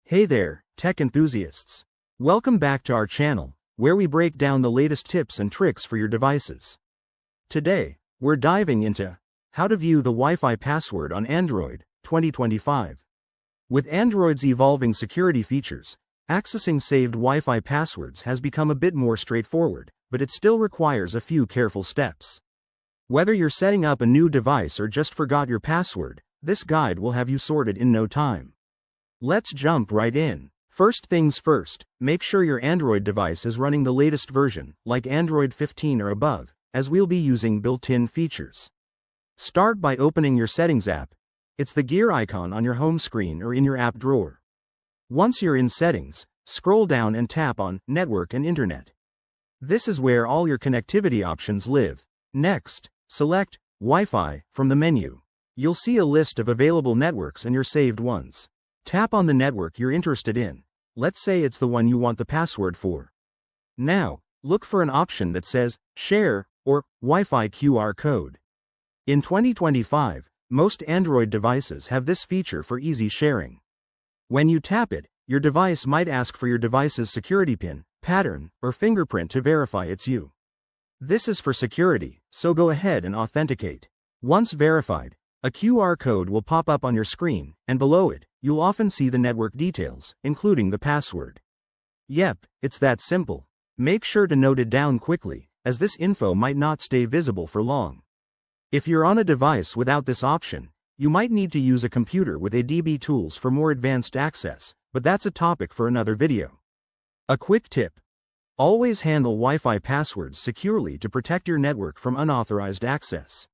Hey there, tech enthusiasts. Welcome back to our channel, where we break down the latest tips and tricks for your devices. Today, we're diving into how to view the Wi-Fi password on Android 2025. With Android's evolving security features, accessing saved Wi-Fi passwords has become a bit more straightforward, but it still requires a few careful steps. Whether you're setting up a new device or just forgot your password, this guide will have you sorted in no time. Let's jump right in. First things first, make sure your Android device is running the latest version, like Android 15 or above, as we'll be using built-in features. Start by opening your Settings app. It's the gear icon on your home screen or in your app drawer. Once you're in Settings, scroll down and tap on Network and Internet. This is where all your connectivity options live. Next, select Wi-Fi from the menu. You'll see a list of available networks and your saved ones. Tap on the network you're interested in. Let's say it's the one you want the password for. Now, look for an option that says Share or Wi-Fi QR code. In 2025, most Android devices have this feature for easy sharing. When you tap it, your device might ask for your device's security PIN, pattern, or fingerprint to verify it's you. This is for security, so go ahead and authenticate. Once verified, a QR code will pop up on your screen, and below it, you'll often see the network details, including the password. Yep, it's that simple. Make sure to note it down quickly, as this info might not stay visible for long. If you're on a device without this option, you might need to use a computer with ADB tools for more advanced access, but that's a topic for another video. A quick tip: always handle Wi-Fi passwords securely to protect your network from unauthorized access.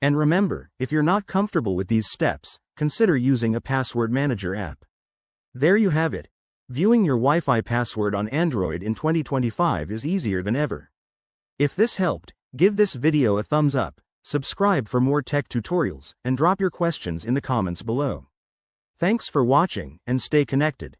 And remember, if you're not comfortable with these steps, consider using a password manager app. There you have it. Viewing your Wi-Fi password on Android in 2025 is easier than ever. If this helped, give this video a thumbs up, subscribe for more tech tutorials, and drop your questions in the comments below. Thanks for watching, and stay connected.